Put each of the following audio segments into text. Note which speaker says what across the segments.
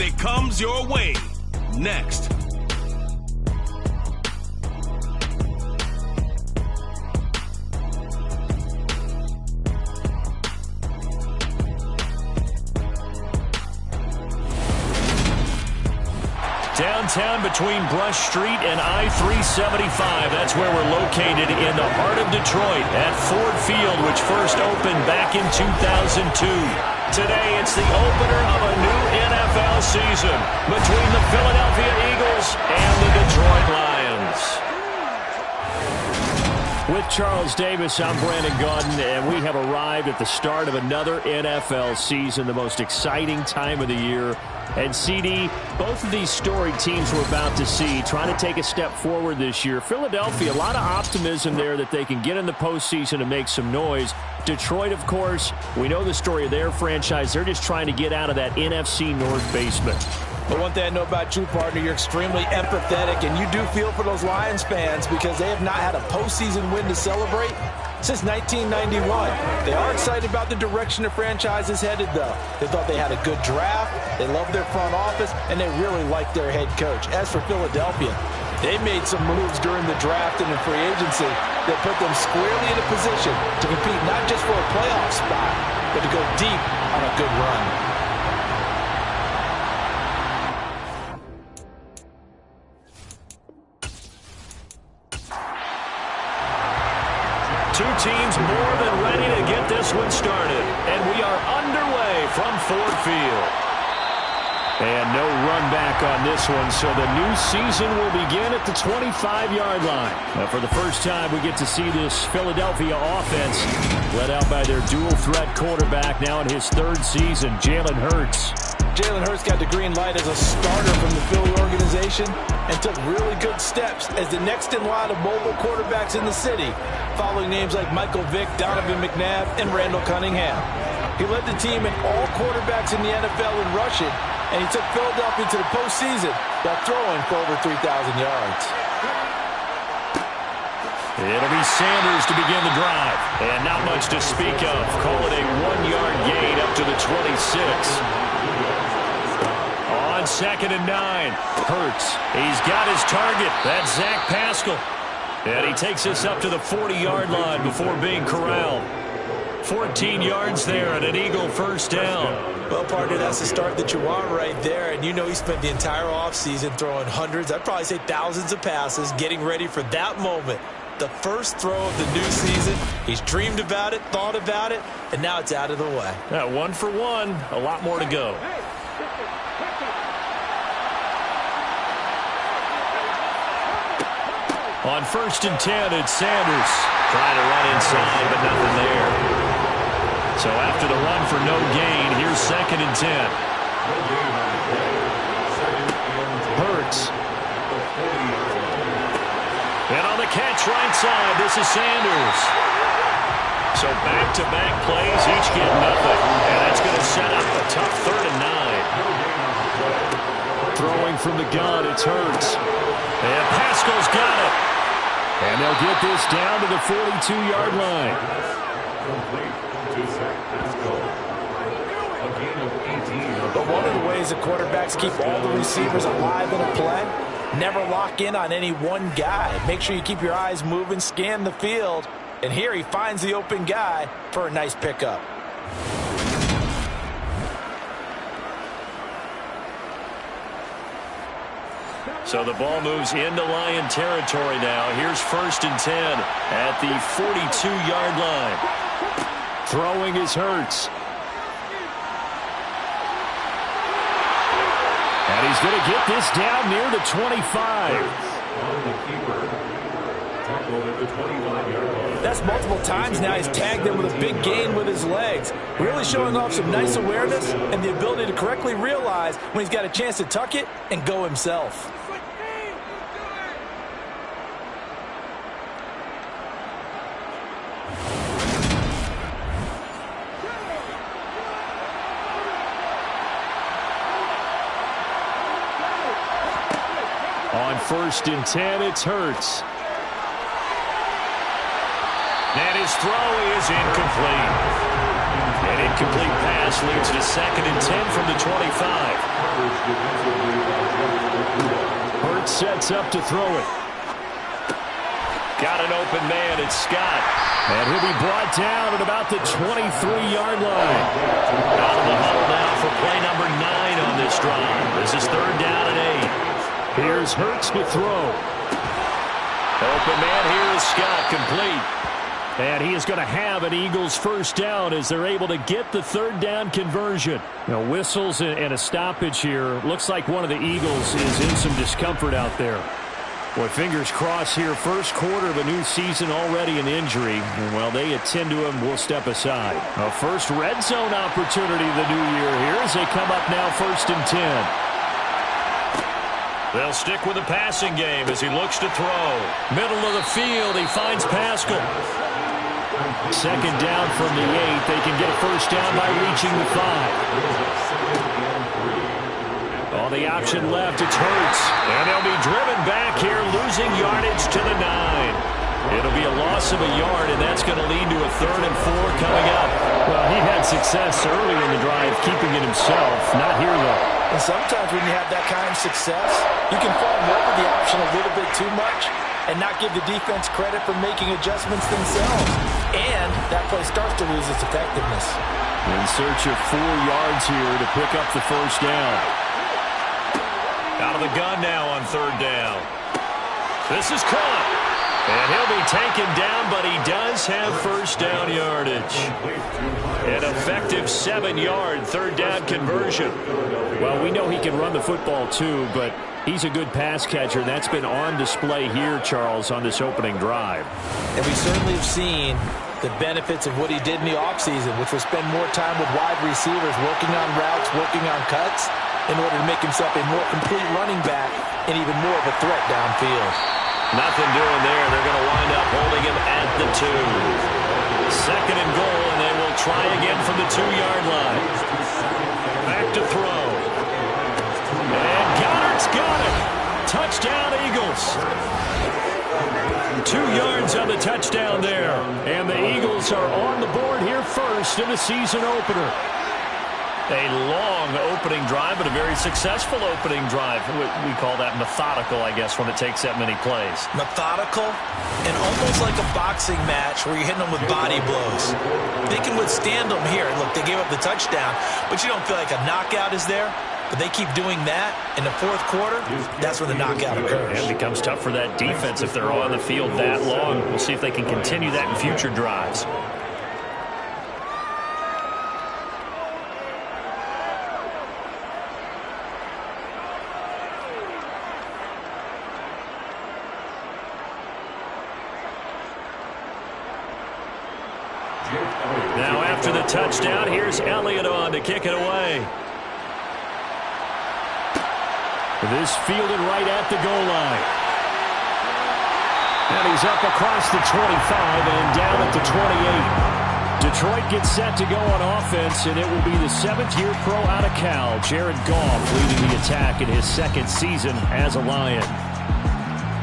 Speaker 1: and it comes your way. Next.
Speaker 2: Downtown between Brush Street and I-375. That's where we're located in the heart of Detroit at Ford Field, which first opened back in 2002. Today, it's the opener of a new NFL season between the Philadelphia Eagles and the Detroit Lions. With Charles Davis, I'm Brandon Gaudin, and we have arrived at the start of another NFL season, the most exciting time of the year. And CD, both of these storied teams we're about to see trying to take a step forward this year. Philadelphia, a lot of optimism there that they can get in the postseason and make some noise. Detroit, of course, we know the story of their franchise. They're just trying to get out of that NFC North basement.
Speaker 3: But one thing I know about you, partner, you're extremely empathetic, and you do feel for those Lions fans because they have not had a postseason win to celebrate since 1991. They are excited about the direction the franchise is headed, though. They thought they had a good draft, they love their front office, and they really like their head coach. As for Philadelphia, they made some moves during the draft and in free agency that put them squarely in a position to compete not just for a playoff spot, but to go deep on a good run.
Speaker 2: Two teams more than ready to get this one started. And we are underway from Ford Field. And no run back on this one, so the new season will begin at the 25-yard line. Now, for the first time, we get to see this Philadelphia offense led out by their dual-threat quarterback now in his third season, Jalen Hurts.
Speaker 3: Jalen Hurts got the green light as a starter from the Philly organization and took really good steps as the next in line of mobile quarterbacks in the city, following names like Michael Vick, Donovan McNabb, and Randall Cunningham. He led the team in all quarterbacks in the NFL in rushing, and he took Philadelphia to the postseason while throwing for over 3,000 yards.
Speaker 2: It'll be Sanders to begin the drive, and not much to speak of. Call it a 1-yard gain up to the 26. On 2nd and 9, Hurts. He's got his target. That's Zach Pascal. And he takes us up to the 40-yard line before being corralled. 14 yards there and an Eagle first down.
Speaker 3: Well, partner, that's the start that you want right there. And you know he spent the entire offseason throwing hundreds, I'd probably say thousands of passes, getting ready for that moment. The first throw of the new season. He's dreamed about it, thought about it, and now it's out of the way.
Speaker 2: 1 for 1. A lot more to go. On 1st and 10, it's Sanders. Trying to run inside, but nothing there. So after the run for no gain, here's 2nd and 10. Hurts. And on the catch right side, this is Sanders. So back-to-back plays, each get nothing. And that's going to set up a tough 3rd and 9. Throwing from the gun, it's Hurts. And Pascal's got it. And they'll get this down to the 42-yard line.
Speaker 3: But one of the ways the quarterbacks keep all the receivers alive in a play, never lock in on any one guy. Make sure you keep your eyes moving, scan the field. And here he finds the open guy for a nice pickup.
Speaker 2: So the ball moves into Lion territory now. Here's 1st and 10 at the 42-yard line. Throwing is Hurts. And he's going to get this down near the 25.
Speaker 3: That's multiple times now. He's tagged him with a big gain with his legs. Really showing off some nice awareness and the ability to correctly realize when he's got a chance to tuck it and go himself.
Speaker 2: On 1st and 10, it's Hurts. And his throw is incomplete. An incomplete pass leads to 2nd and 10 from the 25. Hurts sets up to throw it. Got an open man, it's Scott. And he'll be brought down at about the 23-yard line. Out of the huddle now for play number 9 on this drive. This is 3rd down and 8. Here's Hurts to throw. Open man, here is Scott, complete. And he is going to have an Eagles first down as they're able to get the 3rd down conversion. Now, whistles and a stoppage here. Looks like one of the Eagles is in some discomfort out there. Boy, fingers crossed here. First quarter of a new season, already an injury. And while they attend to him, we'll step aside. A first red zone opportunity of the new year here as they come up now 1st and 10. They'll stick with the passing game as he looks to throw. Middle of the field, he finds Pascal. 2nd down from the 8. They can get a first down by reaching the 5. All the option left, it's Hurts. And they'll be driven back here, losing yardage to the 9. It'll be a loss of a yard, and that's going to lead to a 3rd and 4 coming up. Well, he had success early in the drive, keeping it himself. Not here, though.
Speaker 3: And sometimes when you have that kind of success, you can fall in love with the option a little bit too much and not give the defense credit for making adjustments themselves. And that play starts to lose its effectiveness.
Speaker 2: In search of 4 yards here to pick up the first down. Out of the gun now on 3rd down. This is caught. And he'll be taken down, but he does have first down yardage. An effective 7-yard 3rd down conversion. Well, we know he can run the football too, but he's a good pass catcher. That's been on display here, Charles, on this opening drive.
Speaker 3: And we certainly have seen the benefits of what he did in the offseason, which was spend more time with wide receivers, working on routes, working on cuts, in order to make himself a more complete running back and even more of a threat downfield.
Speaker 2: Nothing doing there. They're going to wind up holding him at the 2. 2nd and goal, and they will try again from the 2-yard line. Back to throw. And Goddard's got it. Touchdown, Eagles. 2 yards on the touchdown there. And the Eagles are on the board here first in the season opener. A long opening drive, but a very successful opening drive. We call that methodical, I guess, when it takes that many plays.
Speaker 3: Methodical and almost like a boxing match where you're hitting them with body blows. They can withstand them here. Look, they gave up the touchdown, but you don't feel like a knockout is there. But they keep doing that in the 4th quarter, that's when the knockout occurs.
Speaker 2: And it becomes tough for that defense if they're on the field that long. We'll see if they can continue that in future drives. Now after the touchdown, here's Elliott on to kick it away. This fielded right at the goal line. And he's up across the 25 and down at the 28. Detroit gets set to go on offense, and it will be the 7th-year pro out of Cal, Jared Goff, leading the attack in his 2nd season as a Lion.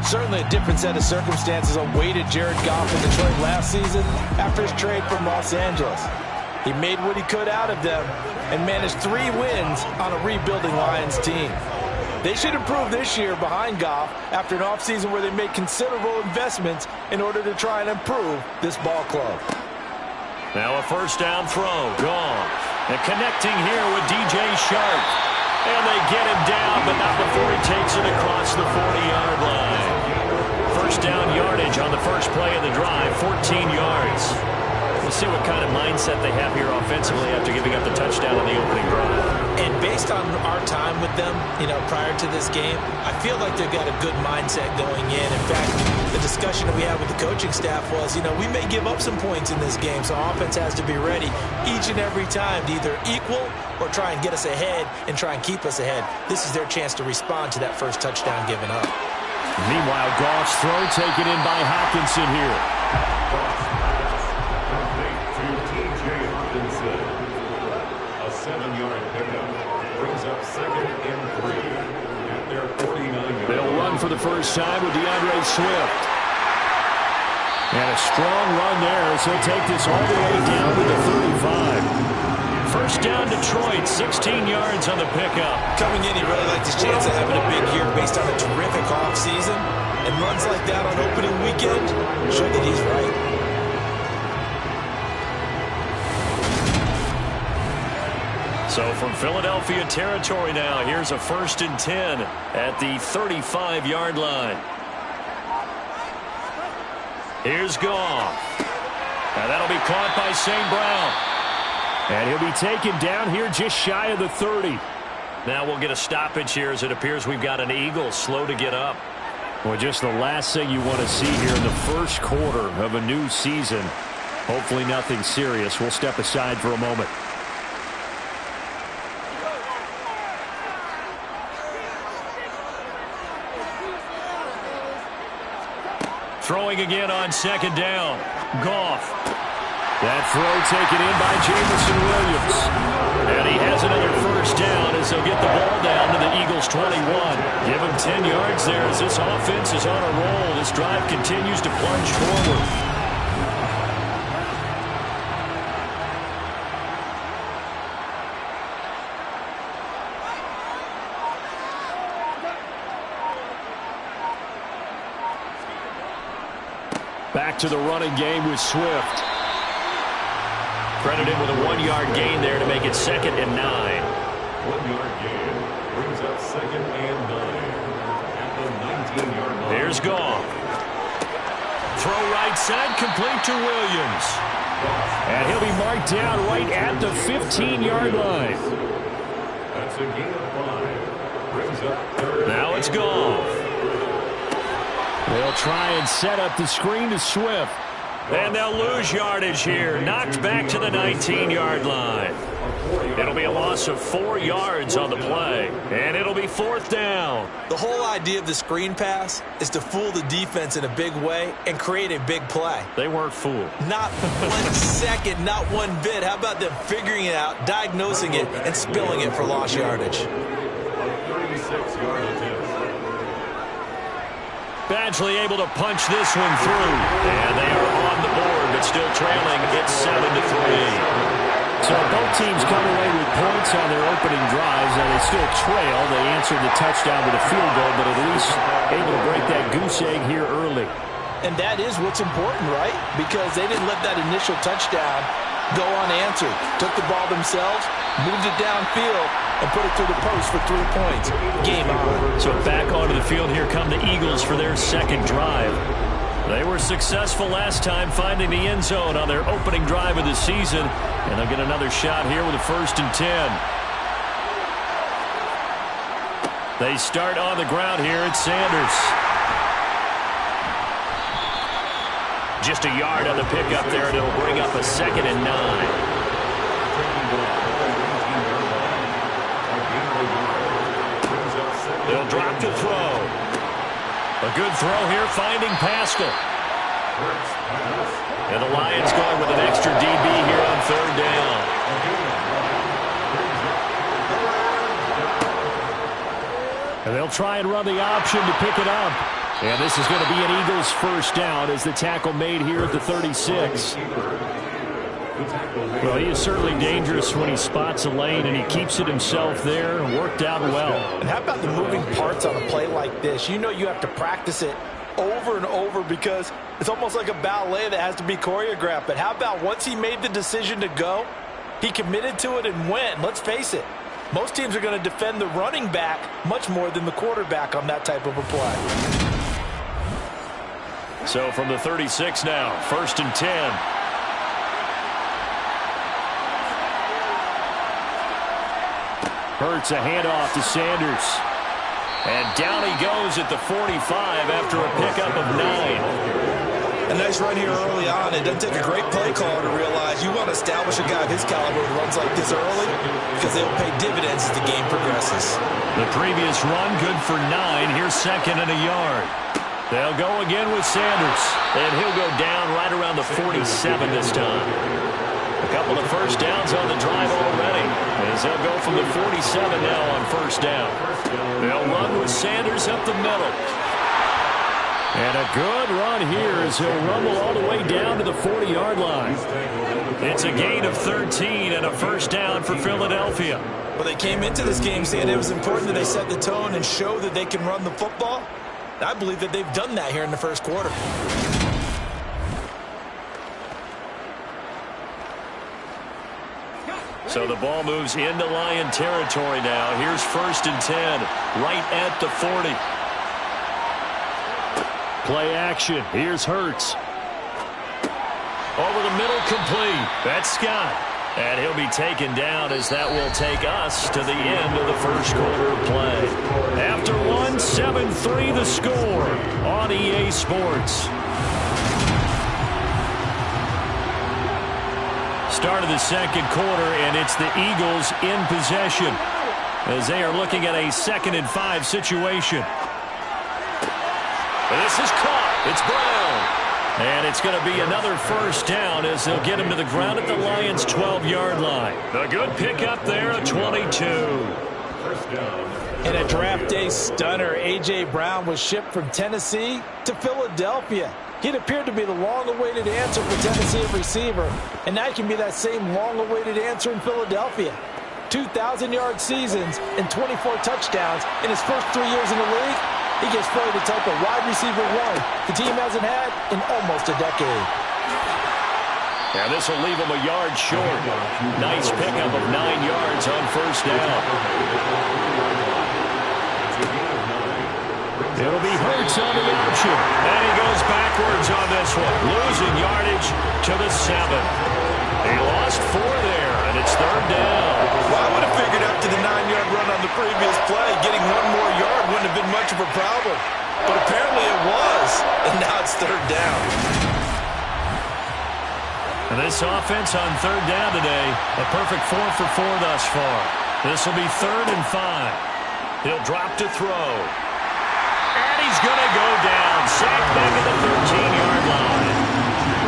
Speaker 3: Certainly a different set of circumstances awaited Jared Goff in Detroit last season after his trade from Los Angeles. He made what he could out of them and managed 3 wins on a rebuilding Lions team. They should improve this year behind Goff after an offseason where they made considerable investments in order to try and improve this ball club.
Speaker 2: Now a first down throw. Gone. And connecting here with DJ Shark. And they get him down, but not before he takes it across the 40-yard line. First down yardage on the first play of the drive, 14 yards. We'll see what kind of mindset they have here offensively after giving up the touchdown on the opening drive.
Speaker 3: And based on our time with them, prior to this game, I feel like they've got a good mindset going in. In fact, the discussion that we had with the coaching staff was, we may give up some points in this game, so offense has to be ready each and every time to either equal or try and get us ahead and try and keep us ahead. This is their chance to respond to that first touchdown given up.
Speaker 2: Meanwhile, Goff's throw taken in by Hockenson here.
Speaker 4: A 7-yard pickup brings up 2nd and 3 at their 49.
Speaker 2: They'll run for the first time with DeAndre Swift. And a strong run there as he'll take this all the way down to the 35. First down, Detroit, 16 yards on the pickup.
Speaker 3: Coming in, he really liked his chance of having a big year based on a terrific offseason. And runs like that on opening weekend show that he's right.
Speaker 2: So from Philadelphia territory now, here's a 1st and 10 at the 35-yard line. Here's Goff. Now that'll be caught by St. Brown. And he'll be taken down here just shy of the 30. Now we'll get a stoppage here as it appears we've got an Eagle slow to get up. Well, just the last thing you want to see here in the first quarter of a new season. Hopefully nothing serious. We'll step aside for a moment. Throwing again on 2nd down. Goff. That throw taken in by Jameson Williams. And he has another 1st down as they'll get the ball down to the Eagles' 21. Give him 10 yards there as this offense is on a roll. This drive continues to plunge forward. Back to the running game with Swift. Credited with a 1-yard gain there to make it 2nd and 9.
Speaker 4: 1-yard gain brings up 2nd and 9 at the 19-yard line.
Speaker 2: Here's Goff. Throw right side, complete to Williams. And he'll be marked down right at the 15-yard line.
Speaker 4: That's a gain of 5. Brings up 3rd.
Speaker 2: Now it's Goff. They'll try and set up the screen to Swift. And they'll lose yardage here. Knocked back to the 19-yard line. It'll be a loss of 4 yards on the play. And it'll be 4th down.
Speaker 3: The whole idea of the screen pass is to fool the defense in a big way and create a big play.
Speaker 2: They weren't fooled.
Speaker 3: Not 1 second, not 1 bit. How about them figuring it out, diagnosing it, and spilling it for lost yardage?
Speaker 4: A 36-yard attempt.
Speaker 2: Badgley able to punch this one through. And they are on the board, but still trailing. It's 7-3. So both teams come away with points on their opening drives, and they still trail. They answered the touchdown with a field goal, but at least able to break that goose egg here early.
Speaker 3: And that is what's important, right? Because they didn't let that initial touchdown go unanswered. Took the ball themselves, moved it downfield, and put it through the post for 3 points. Game on.
Speaker 2: So back onto the field here come the Eagles for their 2nd drive. They were successful last time finding the end zone on their opening drive of the season. And they'll get another shot here with a 1st and 10. They start on the ground here at Sanders. Just a yard on the pickup there, and it'll bring up a 2nd and 9. They'll drop to throw. A good throw here, finding Pascal. And the Lions going with an extra DB here on 3rd down. And they'll try and run the option to pick it up. And this is going to be an Eagles 1st down as the tackle made here at the 36. Well, he is certainly dangerous when he spots a lane, and he keeps it himself there and worked out well.
Speaker 3: And how about the moving parts on a play like this? You know you have to practice it over and over because it's almost like a ballet that has to be choreographed. But how about once he made the decision to go, he committed to it and went. Let's face it, most teams are going to defend the running back much more than the quarterback on that type of a play.
Speaker 2: So from the 36 now, 1st and 10. Hurts a handoff to Sanders. And down he goes at the 45 after a pickup of 9.
Speaker 3: A nice run here early on. It doesn't take a great play caller to realize you want to establish a guy of his caliber who runs like this early because they'll pay dividends as the game progresses.
Speaker 2: The previous run good for 9. Here's 2nd and a yard. They'll go again with Sanders. And he'll go down right around the 47 this time. A couple of 1st downs on the drive already, as they'll go from the 47 now on 1st down. They'll run with Sanders up the middle. And a good run here as he'll rumble all the way down to the 40-yard line. It's a gain of 13 and a first down for Philadelphia.
Speaker 3: Well, they came into this game saying it was important that they set the tone and show that they can run the football. I believe that they've done that here in the first quarter.
Speaker 2: So the ball moves into Lion territory now. Here's 1st and 10, right at the 40. Play action. Here's Hurts. Over the middle, complete. That's Scott. And he'll be taken down as that will take us to the end of the first quarter of play. After one, 7-3 the score on EA Sports. Start of the second quarter, and it's the Eagles in possession as they are looking at a 2nd and 5 situation. This is caught. It's Brown. And it's going to be another first down as they'll get him to the ground at the Lions' 12-yard line. A good pickup there, a 22.
Speaker 4: First down.
Speaker 3: In a draft day stunner, A.J. Brown was shipped from Tennessee to Philadelphia. He'd appeared to be the long-awaited answer for Tennessee at receiver, and now he can be that same long-awaited answer in Philadelphia. 2,000-yard seasons and 24 touchdowns in his first 3 years in the league. He gives Philly the type of wide receiver one the team hasn't had in almost a decade.
Speaker 2: Now this will leave him a yard short. Nice pickup of 9 yards on first down. It'll be Hurts on the option. And he goes backwards on this one. Losing yardage to the 7. He lost 4 there, and it's 3rd down.
Speaker 3: Well, I would have figured after the 9-yard run on the previous play, getting 1 more yard wouldn't have been much of a problem. But apparently it was, and now it's 3rd down.
Speaker 2: And this offense on 3rd down today, a perfect 4 for 4 thus far. This will be 3rd and 5. He'll drop to throw. And he's going to go down. Sacked back at the 13-yard line.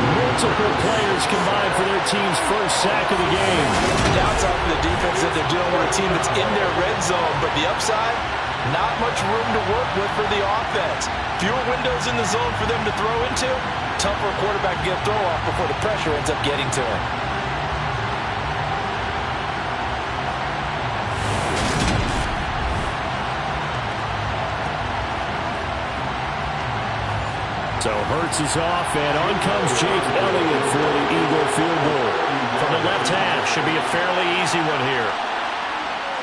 Speaker 2: Multiple players combined for their team's first sack of the game.
Speaker 3: Downside for the defense that they're dealing with a team that's in their red zone, but the upside, not much room to work with for the offense. Fewer windows in the zone for them to throw into. Tougher quarterback to get a throw off before the pressure ends up getting to him.
Speaker 2: So Hurts is off, and on comes Jake Elliott for the Eagle field goal. From the left half, should be a fairly easy one here.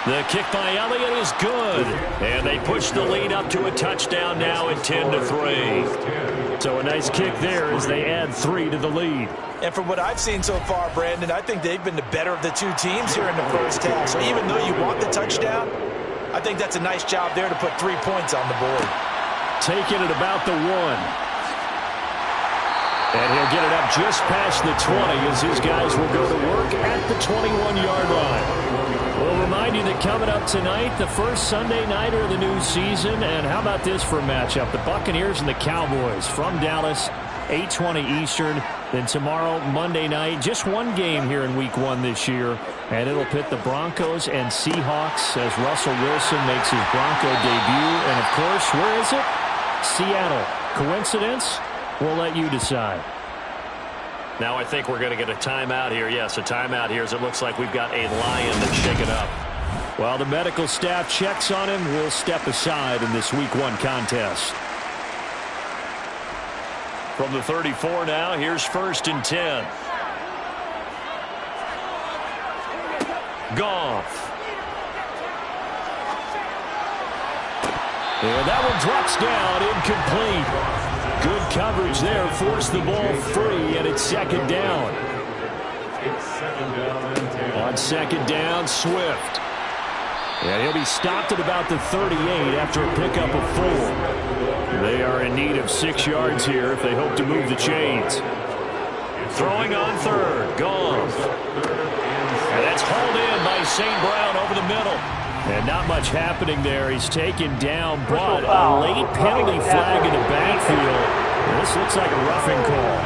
Speaker 2: The kick by Elliott is good, and they push the lead up to a touchdown now at 10-3. So a nice kick there as they add 3 to the lead.
Speaker 3: And from what I've seen so far, Brandon, I think they've been the better of the two teams here in the first half. So even though you want the touchdown, I think that's a nice job there to put 3 points on the board.
Speaker 2: Taking it about the 1. And he'll get it up just past the 20 as his guys will go to work at the 21-yard line. We'll remind you that coming up tonight, the first Sunday nighter of the new season. And how about this for a matchup? The Buccaneers and the Cowboys from Dallas, 8:20 Eastern. Then tomorrow, Monday night, just one game here in Week 1 this year. And it'll pit the Broncos and Seahawks as Russell Wilson makes his Bronco debut. And, of course, where is it? Seattle. Coincidence? We'll let you decide. Now I think we're going to get a timeout here. Yes, a timeout here as it looks like we've got a Lion that's shaken up. While the medical staff checks on him, we'll step aside in this Week 1 contest. From the 34 now, here's 1st and 10. Goff. And that one drops down, incomplete. Good coverage there, forced the ball free, and it's 2nd down.
Speaker 4: It's 2nd down and 10.
Speaker 2: On 2nd down, Swift. And he'll be stopped at about the 38 after a pickup of 4. They are in need of 6 yards here if they hope to move the chains. Throwing on 3rd, Goff. And that's hauled in by St. Brown over the middle. And not much happening there. He's taken down, but a late penalty flag in the backfield. This looks like a roughing call.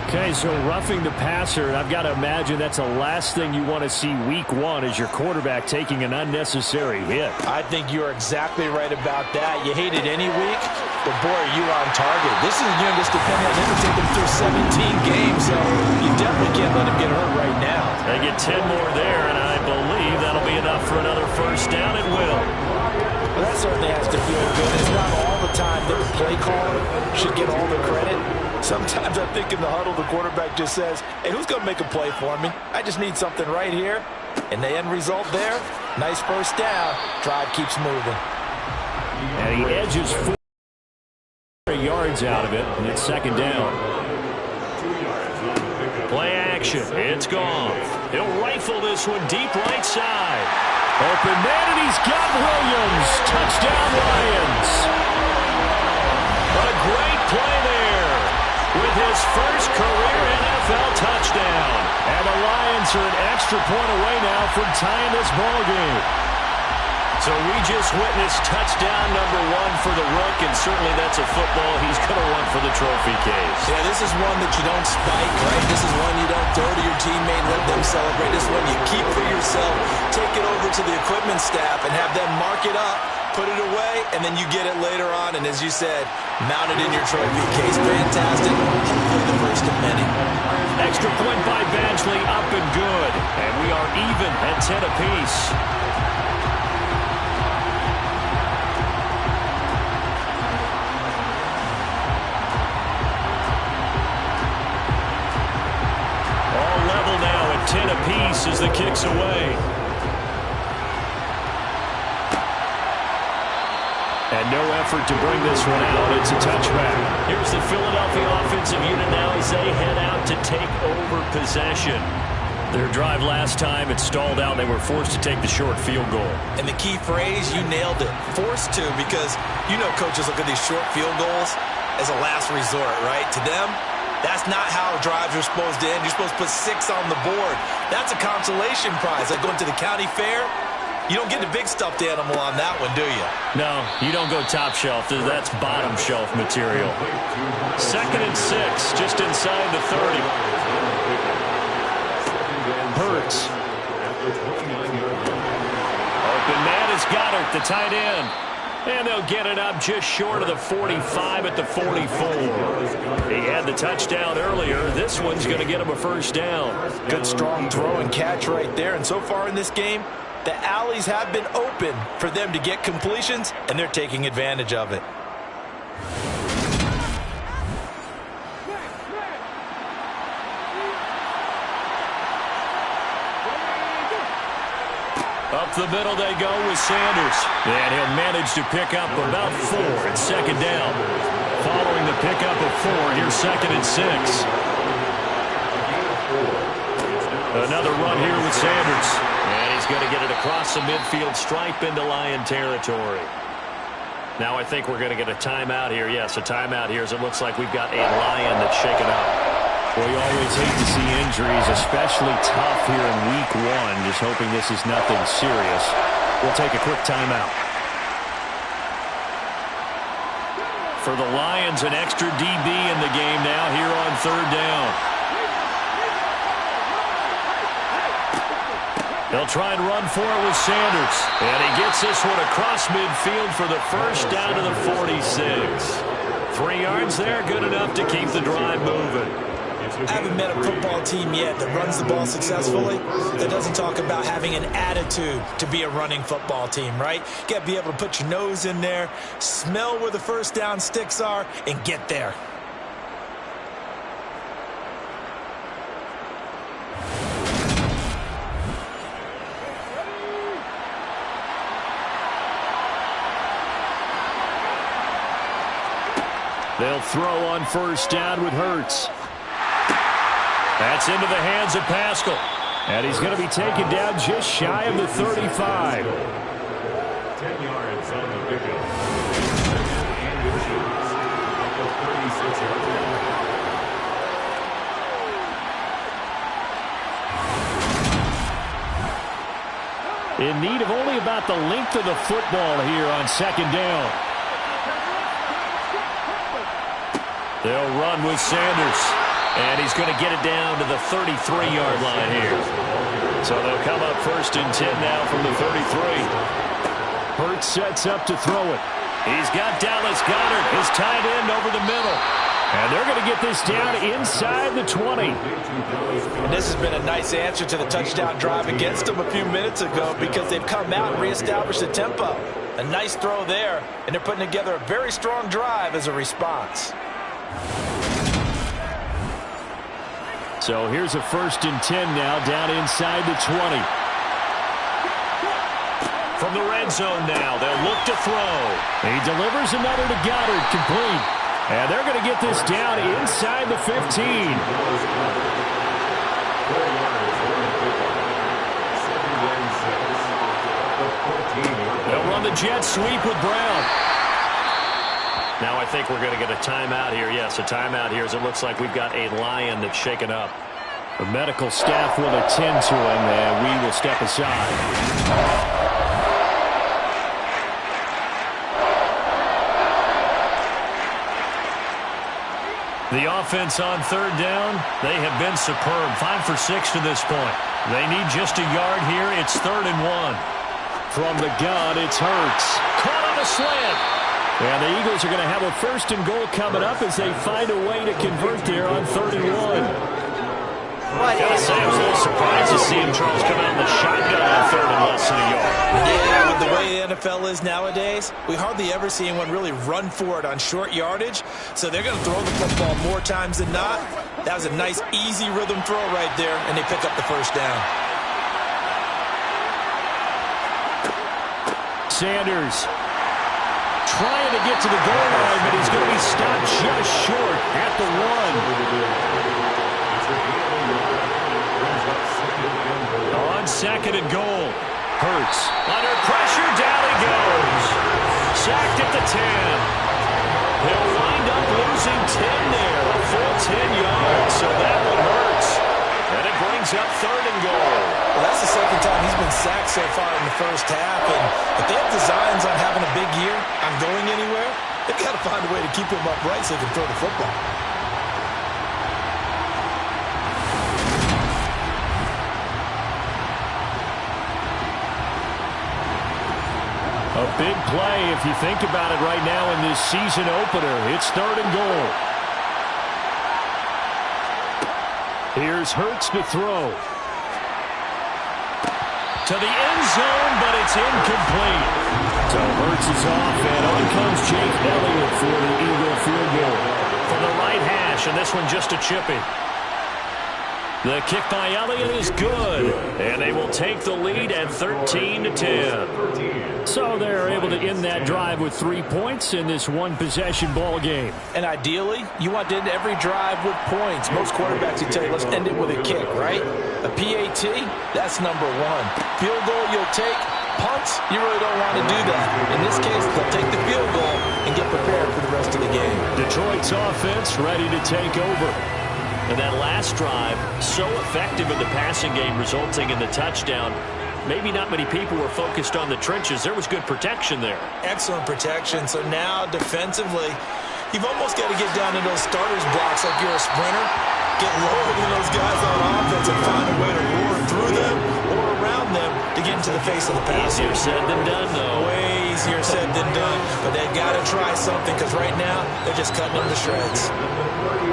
Speaker 2: Okay, so roughing the passer, and I've got to imagine that's the last thing you want to see Week 1 is your quarterback taking an unnecessary hit.
Speaker 3: I think you're exactly right about that. You hate it any week, But boy, are you on target. This is a unit that's dependent on him to take them through 17 games, so you definitely can't let him get hurt right now.
Speaker 2: They get 10 more there, and I believe that'll be enough for another first down. It will.
Speaker 3: Well, that certainly has to feel good. It's not all the time that the play caller should get all the credit. Sometimes I think in the huddle, the quarterback just says, hey, who's going to make a play for me? I just need something right here. And the end result there, nice first down. Drive keeps moving.
Speaker 2: And he edges 4 yards out of it, and it's second down. Play action. It's gone. He'll rifle this one deep right side. Open man, and he's got Williams. Touchdown, Lions. A great play there with his first career NFL touchdown. And the Lions are an extra point away now from tying this ball game. So we just witnessed touchdown number 1 for the Rook, and certainly that's a football he's going to want for the trophy case.
Speaker 3: Yeah, this is one that you don't spike, right? This is one you don't throw to your teammate, let them celebrate. This is one you keep for yourself, take it over to the equipment staff, and have them mark it up, put it away, and then you get it later on, and as you said, mount it in your trophy case. Fantastic. Hopefully the first of many.
Speaker 2: Extra point by Badgley, up and good. And we are even at 10 apiece. All level now at 10 apiece as the kick's away. And no effort to bring this one out. It's a touchback. Here's the Philadelphia offensive unit now as they head out to take over possession. Their drive last time, it stalled out. They were forced to take the short field goal.
Speaker 3: And the key phrase, you nailed it. Forced to, because you know coaches look at these short field goals as a last resort, right? To them, that's not how drives are supposed to end. You're supposed to put 6 on the board. That's a consolation prize. Like going to the county fair, you don't get the big stuffed animal on that one, do you?
Speaker 2: No, you don't go top shelf. That's bottom shelf material. 2nd and 6, just inside the 30. Hurts. Open man is Goddard, the tight end. And they'll get it up just short of the 45 at the 44. He had the touchdown earlier. This one's going to get him a first down.
Speaker 3: Good strong throw and catch right there. And so far in this game, the alleys have been open for them to get completions, and they're taking advantage of it.
Speaker 2: Up the middle they go with Sanders. And he'll manage to pick up about 4 at second down. Following the pickup of 4, here's 2nd and 6. Another run here with Sanders. And he's going to get it across the midfield stripe into Lion territory. Now I think we're going to get a timeout here. Yes, a timeout here as it looks like we've got a Lion that's shaken up. We always hate to see injuries, especially tough here in week 1. Just hoping this is nothing serious. We'll take a quick timeout. For the Lions, an extra DB in the game now here on 3rd down. They'll try and run for it with Sanders. And he gets this one across midfield for the first down to the 46. 3 yards there, good enough to keep the drive moving.
Speaker 3: I haven't met a football team yet that runs the ball successfully that doesn't talk about having an attitude to be a running football team, right? You got to be able to put your nose in there, smell where the first down sticks are, and get there.
Speaker 2: They'll throw on first down with Hurts. That's into the hands of Pascal. And he's going to be taken down just shy of the 35.
Speaker 4: 10 yards on the pickup. And inches at the 36-yard line.
Speaker 2: In need of only about the length of the football here on 2nd down. They'll run with Sanders. And he's going to get it down to the 33-yard line here. So they'll come up 1st and 10 now from the 33. Hurts sets up to throw it. He's got Dallas Goedert, his tight end, over the middle. And they're going to get this down inside the 20.
Speaker 3: And this has been a nice answer to the touchdown drive against them a few minutes ago because they've come out and reestablished the tempo. A nice throw there, and they're putting together a very strong drive as a response.
Speaker 2: So here's a 1st and 10 now, down inside the 20. From the red zone now, they'll look to throw. He delivers another to Goddard, complete. And they're going to get this down inside the 15. They'll run the jet sweep with Brown. Now I think we're going to get a timeout here. Yes, a timeout here as it looks like we've got a Lion that's shaken up. The medical staff will attend to him, and we will step aside. The offense on 3rd down, they have been superb. 5 for 6 to this point. They need just a yard here. It's 3rd and 1. From the gun, it's Hurts. Caught on a slant. And the Eagles are going to have a 1st and goal coming up as they find a way to convert there on 3rd and 1. Gotta say, I was a little surprised to see him, Charles, come out in the shotgun on 3rd and less than a yard.
Speaker 3: Yeah, with the way the NFL is nowadays, we hardly ever see anyone really run for it on short yardage. So they're going to throw the football more times than not. That was a nice, easy rhythm throw right there, and they pick up the 1st down. Sanders trying to get to the goal line, but he's going to be stopped just short at the 1. On 2nd and goal. Hurts under pressure, down he goes. Sacked at the 10. They'll wind up losing 10 there, a full 10 yards, so that one hurts. And it brings up 3rd and goal. Well, that's the 2nd time he's been sacked so far in the 1st half, and if they have designs on having a big year, on going anywhere, they've got to find a way to keep him upright so they can throw the football. A big play if you think about it right now in this season opener. It's 3rd and goal. Here's Hurts to throw. To the end zone, but it's incomplete. So Hurts is off, and on comes Jake Elliott for the Eagle field goal. From the right hash, and this one just a chippy. The kick by Elliott is good, and they will take the lead at 13-10. So they're able to end that drive with 3 points in this one-possession ball game. And ideally, you want to end every drive with points. Most quarterbacks will tell you, let's end it with a kick, right? A PAT, that's number 1. Field goal you'll take. Punts, you really don't want to do that. In this case, they'll take the field goal and get prepared for the rest of the game. Detroit's offense ready to take over. And that last drive, so effective in the passing game, resulting in the touchdown. Maybe not many people were focused on the trenches. There was good protection there. Excellent protection. So now, defensively, you've almost got to get down to those starters blocks like you're a sprinter. Get lower than those guys on offense and find a way to roar through them or around them to get into the face of the passer. Easier said than done, though. Way easier said than done. But they've got to try something because right now, they're just cutting them to shreds.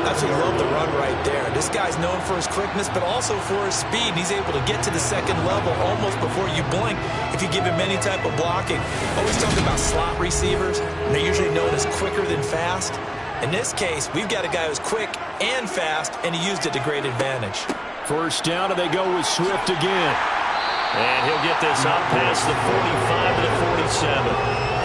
Speaker 3: I absolutely love the run right there. This guy's known for his quickness, but also for his speed. He's able to get to the 2nd level almost before you blink if you give him any type of blocking. Always talking about slot receivers. They're usually known as quicker than fast. In this case, we've got a guy who's quick and fast, and he used it to great advantage. 1st down, and they go with Swift again. And he'll get this up past the 45 to the 47.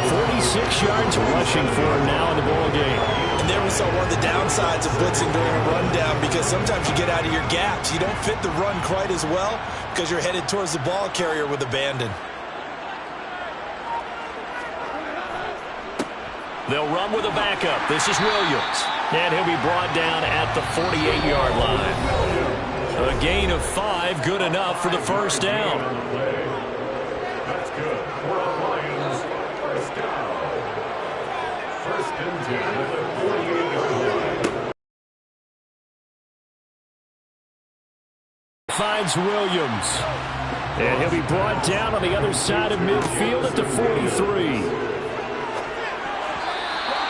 Speaker 3: 46 yards rushing for him now in the ball game. And there we saw one of the downsides of blitzing during a rundown, because sometimes you get out of your gaps. You don't fit the run quite as well because you're headed towards the ball carrier with abandon. They'll run with a backup. This is Williams. And he'll be brought down at the 48-yard line. A gain of 5, good enough for the 1st down.
Speaker 4: That's good. For the Lions, 1st down. 1st and 10 at the 48-yard line.
Speaker 2: Finds Williams. And he'll be brought down on the other side of midfield at the 43.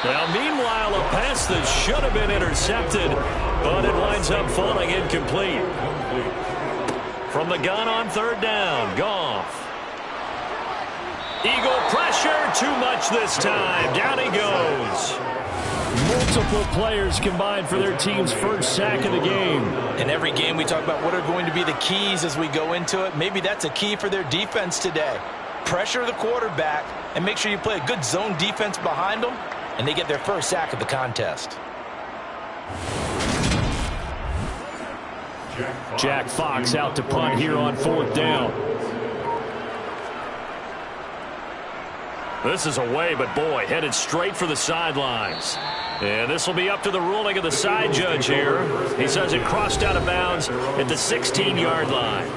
Speaker 2: Now, meanwhile, a pass that should have been intercepted, but it winds up falling incomplete. From the gun on third down, Goff. Eagle pressure, too much this time. Down he goes. Multiple players combined for their team's first sack of the game.
Speaker 3: In every game, we talk about what are going to be the keys as we go into it. Maybe that's a key for their defense today. Pressure the quarterback and make sure you play a good zone defense behind them, and they get their first sack of the contest.
Speaker 2: Jack Fox out to punt here on fourth down. This is away, but boy, headed straight for the sidelines. And this will be up to the ruling of the side judge here. He says it crossed out of bounds at the 16-yard line.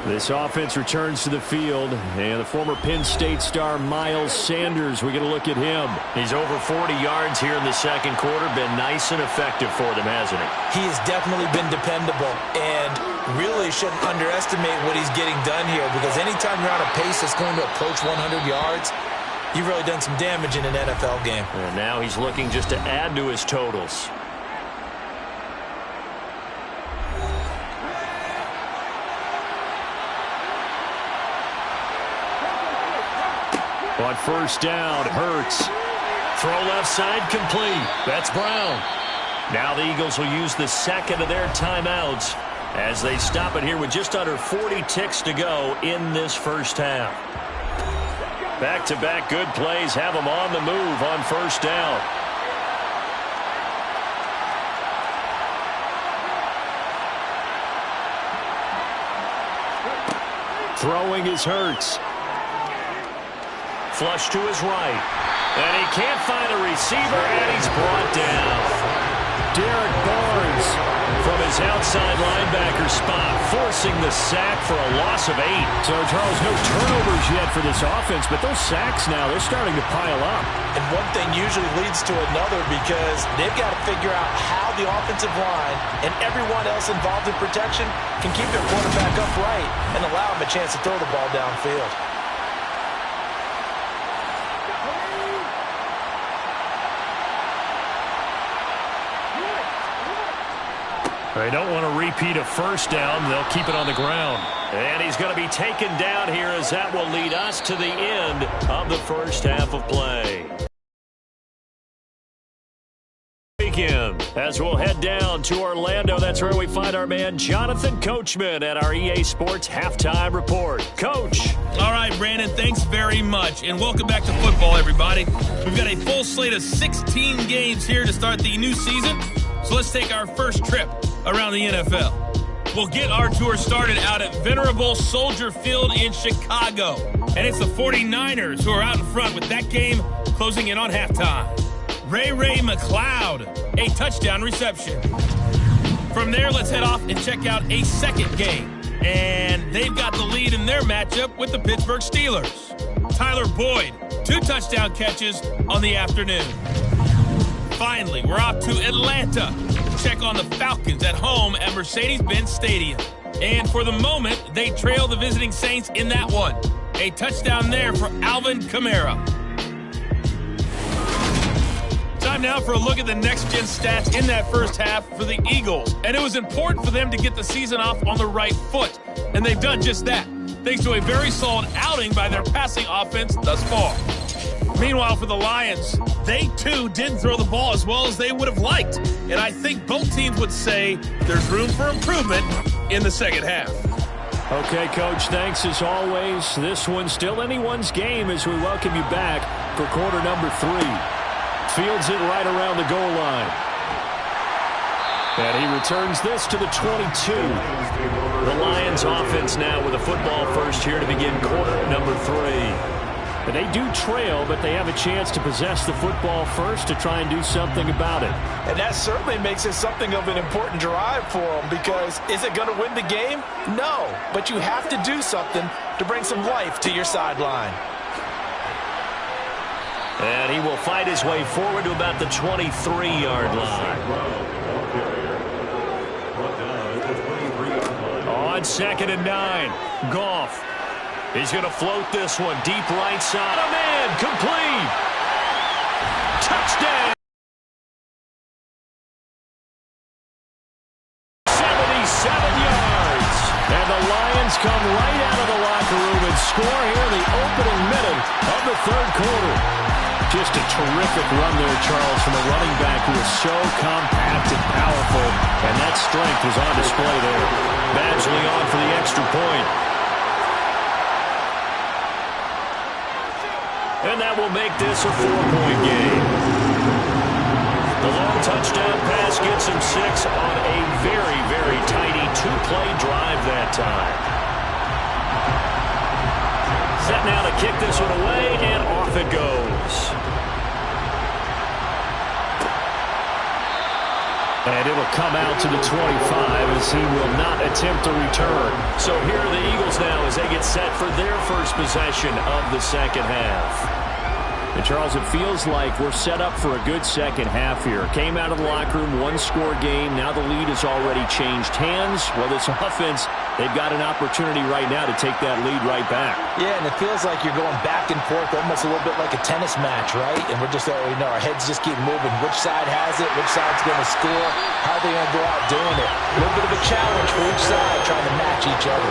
Speaker 2: This offense returns to the field, and the former Penn State star Miles Sanders, we get a look at him. He's over 40 yards here in the second quarter. Been nice and effective for them, hasn't he?
Speaker 3: He has definitely been dependable, and really shouldn't underestimate what he's getting done here, because anytime you're on a pace that's going to approach 100 yards, you've really done some damage in an NFL game.
Speaker 2: And now he's looking just to add to his totals. On first down, Hurts. Throw left side complete. That's Brown. Now the Eagles will use the second of their timeouts as they stop it here with just under 40 ticks to go in this first half. Back-to-back good plays have them on the move on first down. Throwing is Hurts. Flush to his right. And he can't find a receiver, and he's brought down. Derek Barnes from his outside linebacker spot, forcing the sack for a loss of 8. So, Charles, no turnovers yet for this offense, but those sacks now, they're starting to pile up.
Speaker 3: And one thing usually leads to another, because they've got to figure out how the offensive line and everyone else involved in protection can keep their quarterback upright and allow him a chance to throw the ball downfield.
Speaker 2: They don't want to repeat a first down. They'll keep it on the ground. And he's going to be taken down here, as that will lead us to the end of the first half of play. Weekend, as we'll head down to Orlando. That's where we find our man Jonathan Coachman at our EA Sports Halftime Report. Coach.
Speaker 5: All right, Brandon, thanks very much. And welcome back to football, everybody. We've got a full slate of 16 games here to start the new season. So let's take our first trip around the NFL. We'll get our tour started out at venerable Soldier Field in Chicago. And it's the 49ers who are out in front with that game closing in on halftime. Ray McCloud, a touchdown reception. From there, let's head off and check out a second game. And they've got the lead in their matchup with the Pittsburgh Steelers. Tyler Boyd, 2 touchdown catches on the afternoon. Finally, we're off to Atlanta to check on the Falcons at home at Mercedes-Benz Stadium. And for the moment, they trail the visiting Saints in that one. A touchdown there for Alvin Kamara. Time now for a look at the next-gen stats in that first half for the Eagles. And it was important for them to get the season off on the right foot. And they've done just that, thanks to a very solid outing by their passing offense thus far. Meanwhile, for the Lions, they too didn't throw the ball as well as they would have liked. And I think both teams would say there's room for improvement in the second half.
Speaker 2: Okay, Coach, thanks as always. This one's still anyone's game as we welcome you back for quarter number 3. Fields it right around the goal line. And he returns this to the 22. The Lions offense now with a football first here to begin quarter number 3. But they do trail, but they have a chance to possess the football first to try and do something about it.
Speaker 3: And that certainly makes it something of an important drive for them, because is it going to win the game? No, but you have to do something to bring some life to your sideline.
Speaker 2: And he will fight his way forward to about the 23-yard line. On 2nd and 9, Goff. He's going to float this one deep right side. Oh, man, complete. Touchdown. score here in the opening minute of the third quarter. Just a terrific run there, Charles, from a running back who is so compact and powerful, and that strength was on display there. Badgley on for the extra point. And that will make this a 4-point game. The long touchdown pass gets him 6 on a very, very tidy 2-play drive that time. Set now to kick this one away, and off it goes. And it'll come out to the 25 as he will not attempt to return. So here are the Eagles now as they get set for their first possession of the second half. And Charles, it feels like we're set up for a good second half here. Came out of the locker room, one-score game. Now the lead has already changed hands. Well, this offense, they've got an opportunity right now to take that lead right back.
Speaker 3: Yeah, and it feels like you're going back and forth almost a little bit like a tennis match, right? And we're just, our heads just keep moving. Which side has it? Which side's going to score? How are they going to go out doing it? A little bit of a challenge for each side trying to match each other.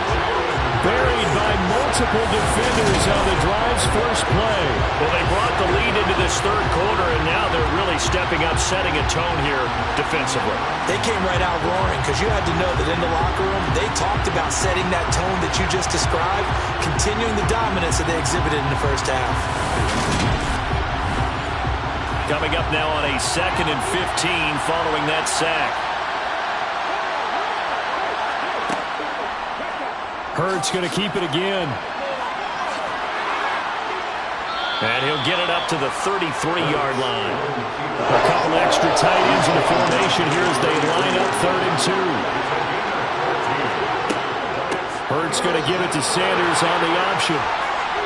Speaker 2: Buried by multiple defenders on the drive's first play. Well, they brought the lead into this third quarter, and now they're really stepping up, setting a tone here defensively.
Speaker 3: They came right out roaring because you had to know that in the locker room, they talked about setting that tone that you just described, continuing the dominance that they exhibited in the first half.
Speaker 2: Coming up now on a 2nd and 15 following that sack. Hurts going to keep it again. And he'll get it up to the 33-yard line. A couple extra tight ends in the formation here as they line up 3rd and 2. Hurts going to give it to Sanders on the option.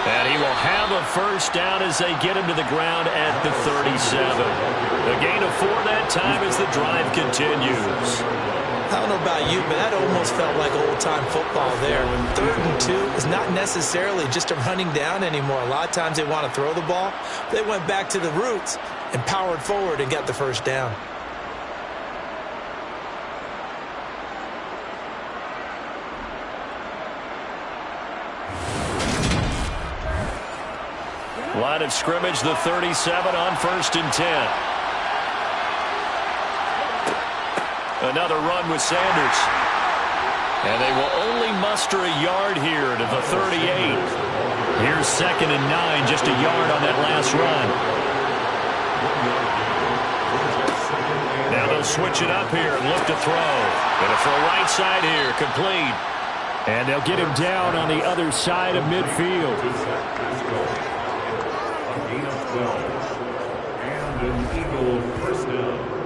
Speaker 2: And he will have a first down as they get him to the ground at the 37. A gain of 4 that time as the drive continues.
Speaker 3: I don't know about you, but that almost felt like old-time football there. 3rd and 2 is not necessarily just a running down anymore. A lot of times they want to throw the ball. They went back to the roots and powered forward and got the first down.
Speaker 2: Line of scrimmage, the 37 on 1st and 10. Another run with Sanders. And they will only muster a yard here to the 38. Here's 2nd and 9, just a yard on that last run. Now they'll switch it up here and look to throw. Going to throw right side here, complete. And they'll get him down on the other side of midfield.
Speaker 4: A gain of 12. And an Eagle first down.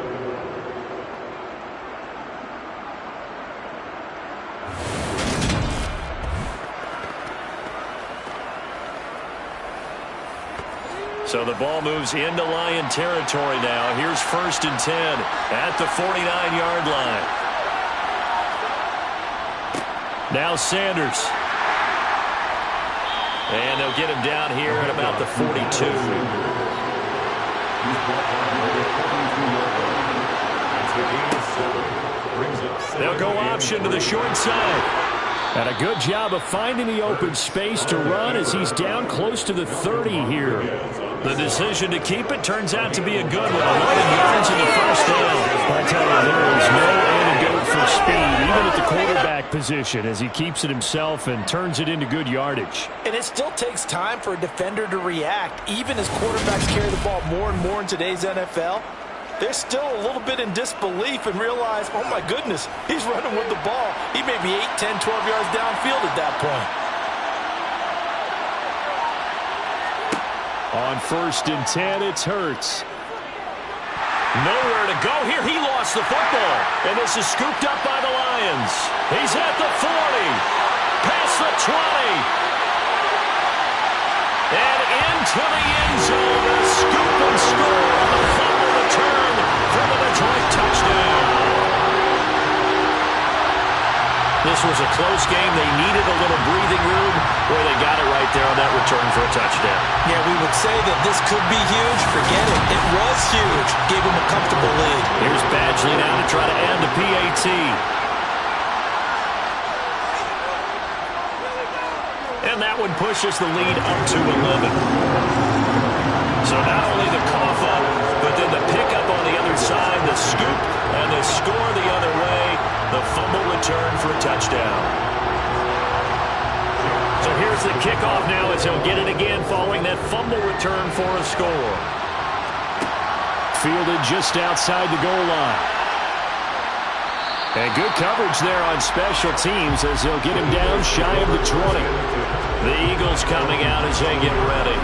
Speaker 2: So the ball moves into Lion territory now. Here's 1st and 10 at the 49-yard line. Now Sanders. And they'll get him down here at about the 42. They'll go option to the short side. And a good job of finding the open space to run as he's down close to the 30 here. The decision to keep it turns out to be a good one. 11 yards in the first down. I tell you, there is no antidote for speed, even at the quarterback position, as he keeps it himself and turns it into good yardage.
Speaker 3: And it still takes time for a defender to react, even as quarterbacks carry the ball more and more in today's NFL. They're still a little bit in disbelief and realize, oh my goodness, he's running with the ball. He may be 8, 10, 12 yards downfield at that point.
Speaker 2: On 1st and 10, it's Hurts. Nowhere to go here. He lost the football. And this is scooped up by the Lions. He's at the 40. Past the 20. And into the end zone. A scoop and score on the fumble return for the Detroit touchdown. This was a close game. They needed a little breathing room. Boy, they got it right there on that return for a touchdown.
Speaker 3: Yeah, we would say that this could be huge. Forget it. It was huge. Gave him a comfortable lead.
Speaker 2: Here's Badgley now to try to add the PAT. And that one pushes the lead up to 11. So not only the cough up, but then the pickup on the other side, the scoop, and the score the other way, the fumble return for a touchdown. So here's the kickoff now as he'll get it again following that fumble return for a score. Fielded just outside the goal line. And good coverage there on special teams as they'll get him down shy of the 20. The Eagles coming out as they get ready.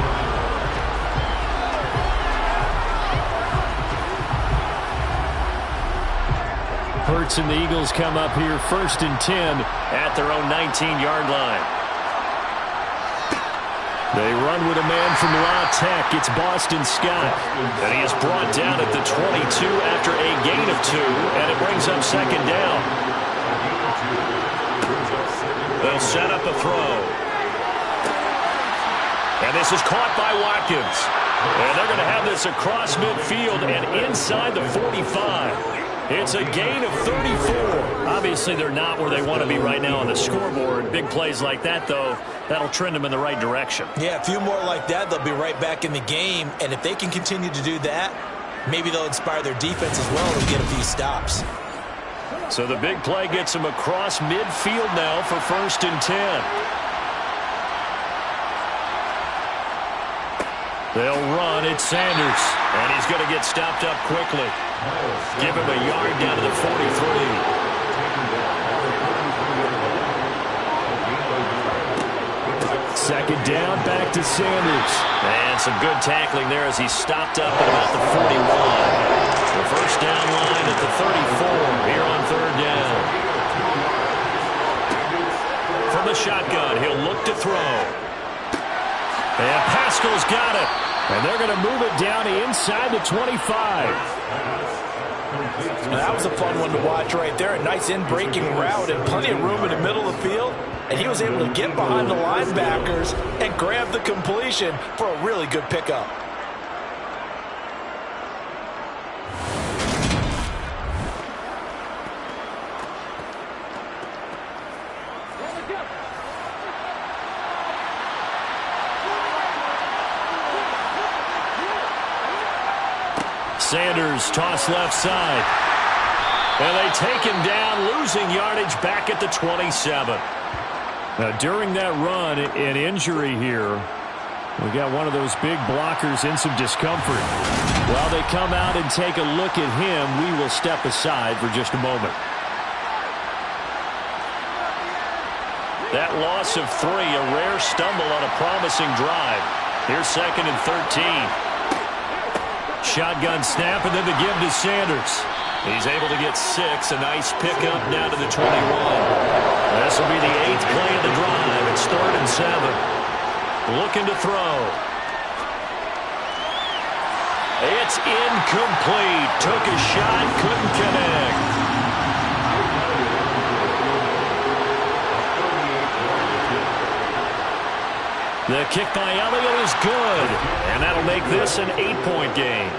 Speaker 2: Hurts and the Eagles come up here 1st and 10 at their own 19-yard line. They run with a man from La Tech. It's Boston Scott. And he is brought down at the 22 after a gain of 2. And it brings up 2nd down. They'll set up a throw. And this is caught by Watkins. And they're going to have this across midfield and inside the 45. It's a gain of 34. Obviously, they're not where they want to be right now on the scoreboard. Big plays like that, though, that'll trend them in the right direction.
Speaker 3: Yeah, a few more like that, they'll be right back in the game. And if they can continue to do that, maybe they'll inspire their defense as well and get a few stops.
Speaker 2: So the big play gets them across midfield now for 1st and 10. They'll run. It's Sanders. And he's going to get stopped up quickly. Give him a yard down to the 43. Second down, back to Sanders. And some good tackling there as he's stopped up at about the 41. The first down line at the 34 here on 3rd down. From the shotgun, he'll look to throw. And Pascal's got it. And they're going to move it down inside the 25.
Speaker 3: Now, that was a fun one to watch right there. A nice in-breaking route and plenty of room in the middle of the field. And he was able to get behind the linebackers and grab the completion for a really good pickup.
Speaker 2: Sanders toss left side. And they take him down, losing yardage back at the 27. Now, during that run, an injury here. We got one of those big blockers in some discomfort. While they come out and take a look at him, we will step aside for just a moment. That loss of 3, a rare stumble on a promising drive. Here's 2nd and 13. Shotgun snap, and then the give to Sanders. He's able to get 6. A nice pickup down to the 21. This will be the 8th play of the drive. It's 3rd and 7. Looking to throw. It's incomplete. Took a shot, couldn't connect. The kick by Elliott is good. And that'll make this an 8-point game.